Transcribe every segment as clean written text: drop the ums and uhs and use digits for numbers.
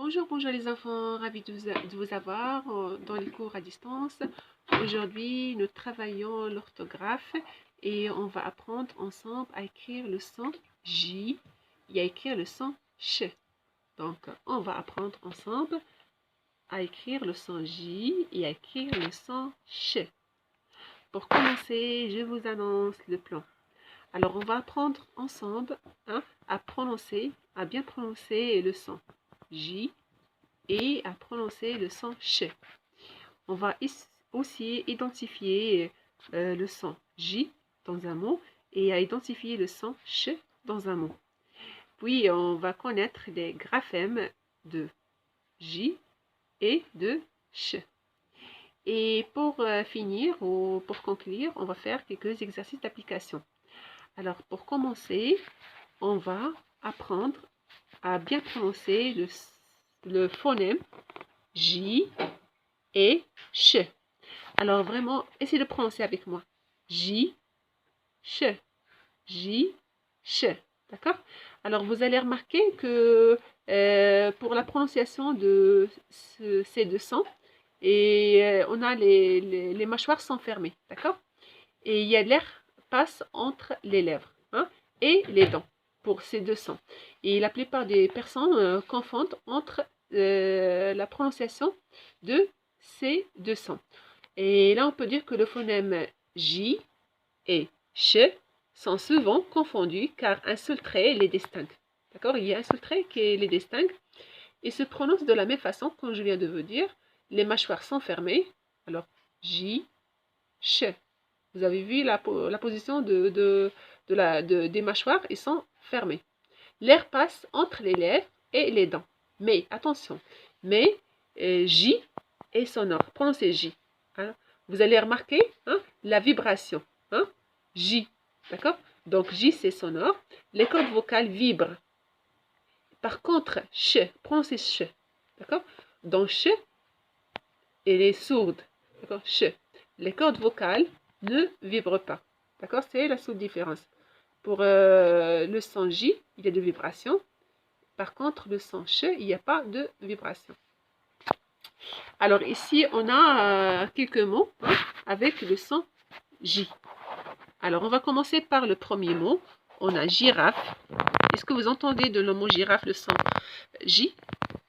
Bonjour, bonjour les enfants, ravi de vous avoir dans les cours à distance. Aujourd'hui, nous travaillons l'orthographe et on va apprendre ensemble à écrire le son J et à écrire le son Ch. Donc, on va apprendre ensemble à écrire le son J et à écrire le son Ch. Pour commencer, je vous annonce le plan. Alors, on va apprendre ensemble à bien prononcer le son J et à prononcer le son Ch. On va aussi identifier le son J dans un mot et à identifier le son Ch dans un mot. Puis, on va connaître les graphèmes de J et de Ch. Et pour finir ou pour conclure, on va faire quelques exercices d'application. Alors, pour commencer, on va apprendre à bien prononcer le phonème J et Ch. Alors, vraiment, essayez de prononcer avec moi. J, Ch. J, Ch. D'accord? Alors, vous allez remarquer que pour la prononciation de ces deux sons, on a les mâchoires sont fermées. D'accord? Et il y a l'air passe entre les lèvres et les dents pour ces deux sons. Et la plupart des personnes confondent entre la prononciation de ces deux sons. Et là, on peut dire que le phonème J et Ch sont souvent confondus car un seul trait les distingue. D'accord? Il y a un seul trait qui les distingue et se prononce de la même façon, comme je viens de vous dire. Les mâchoires sont fermées. Alors, J, Ch. Vous avez vu la position des mâchoires, ils sont fermés. L'air passe entre les lèvres et les dents. Mais, attention, J est sonore. Prononcez J. Hein? Vous allez remarquer la vibration. J. D'accord? Donc, J, c'est sonore. Les cordes vocales vibrent. Par contre, Ch, prononcez Ch. D'accord? Donc, Ch, elle est sourde. D'accord? Ch. Les cordes vocales ne vibrent pas. D'accord? C'est la seule différence. Pour le son J, il y a de vibrations. Par contre, le son Ch, il n'y a pas de vibration. Alors ici, on a quelques mots avec le son J. Alors, on va commencer par le premier mot. On a girafe. Est-ce que vous entendez de le mot girafe le son J?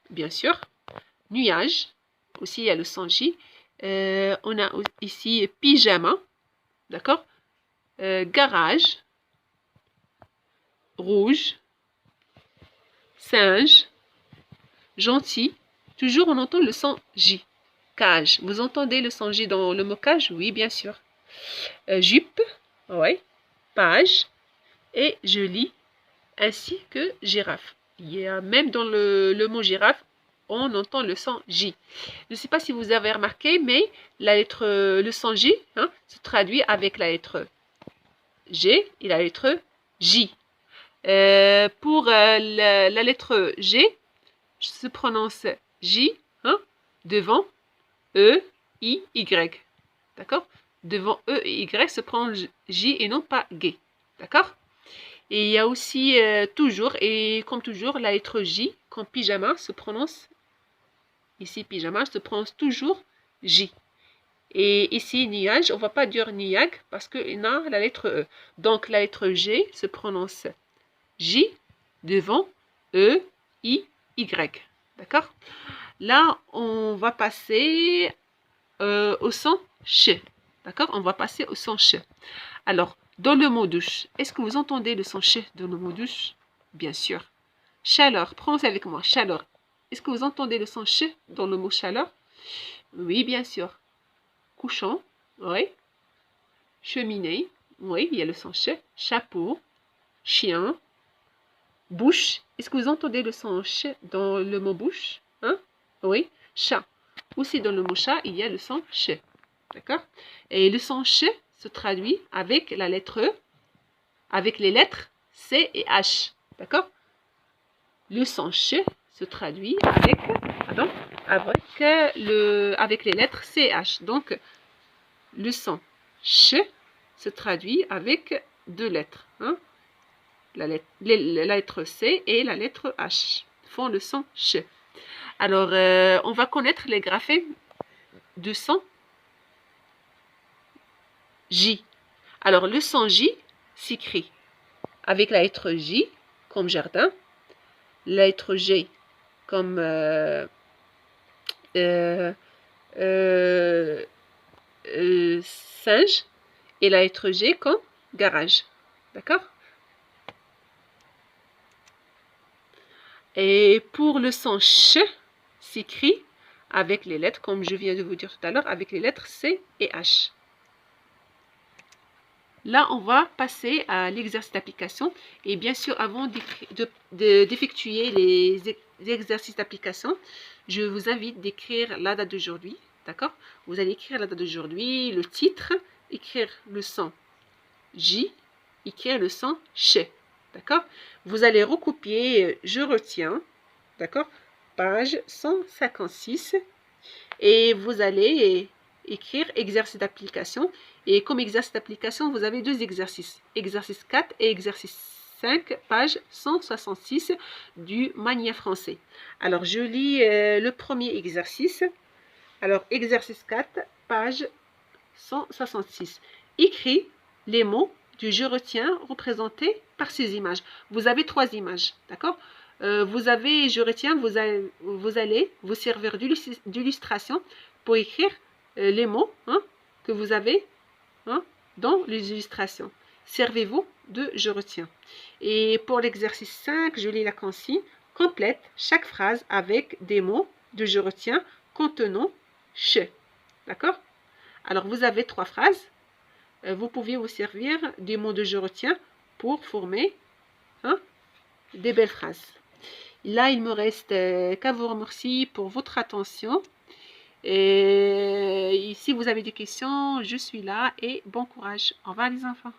Bien sûr. Nuage. Aussi, il y a le son J. On a ici pyjama. D'accord? Garage. Rouge. Singe. Gentil. Toujours, on entend le son J. Cage. Vous entendez le son J dans le mot cage? Oui, bien sûr. Jupe. Oui. Page. Et je lis. Ainsi que girafe. Il y a même dans le mot girafe, on entend le son J. Je ne sais pas si vous avez remarqué, mais le son J se traduit avec la lettre G et la lettre J. Pour la lettre G, se prononce J devant E, I, Y. D'accord? Devant E et Y se prononce J et non pas G. D'accord? Et il y a aussi toujours, et comme toujours, la lettre J, comme pyjama, se prononce, ici pyjama, se prononce toujours J. Et ici, nuage, on ne va pas dire nuag parce qu'il y a la lettre E. Donc, la lettre G se prononce J devant E, I, Y. D'accord? Là, on va passer au son Ch. D'accord? On va passer au son Ch. Alors, dans le mot douche, est-ce que vous entendez le son Ch dans le mot douche? Bien sûr. Chaleur, prononcez avec moi, chaleur. Est-ce que vous entendez le son Ch dans le mot chaleur? Oui, bien sûr. Couchon, oui. Cheminée, oui, il y a le son Ch. Chapeau, chien, bouche. Est-ce que vous entendez le son Ch dans le mot bouche? Oui. Chat. Aussi dans le mot chat, il y a le son Ch. D'accord? Et le son Ch se traduit avec la lettre E, avec les lettres C et H. D'accord? Le son Ch se traduit avec les lettres C et H. Donc, le son Ch se traduit avec deux lettres. La lettre C et la lettre H font le son Ch. Alors, on va connaître les graphèmes de son J. Alors, le son J s'écrit avec la lettre J comme jardin, la lettre G comme singe et la lettre G comme garage. D'accord? Et pour le son ch, s'écrit avec les lettres, comme je viens de vous dire tout à l'heure, avec les lettres C et H. Là, on va passer à l'exercice d'application. Et bien sûr, avant d'effectuer les exercices d'application, je vous invite d'écrire la date d'aujourd'hui. D'accord? Vous allez écrire la date d'aujourd'hui, le titre, écrire le son J, écrire le son ch. D'accord? Vous allez recopier je retiens. D'accord? Page 156. Et vous allez écrire exercice d'application. Et comme exercice d'application, vous avez deux exercices. Exercice 4 et exercice 5, page 166 du Manuel français. Alors, je lis le premier exercice. Alors, exercice 4, page 166. Écris les mots du je retiens représentés par ces images. Vous avez trois images, d'accord? Vous avez je retiens, vous allez vous servir d'illustration pour écrire les mots que vous avez dans les illustrations. Servez-vous de je retiens. Et pour l'exercice 5, je lis la consigne. Complète chaque phrase avec des mots de je retiens contenant ch. D'accord? Alors, vous avez trois phrases. Vous pouvez vous servir des mots de je retiens pour former des belles phrases. Là, il me reste qu'à vous remercier pour votre attention. Et si vous avez des questions, je suis là et bon courage. Au revoir les enfants.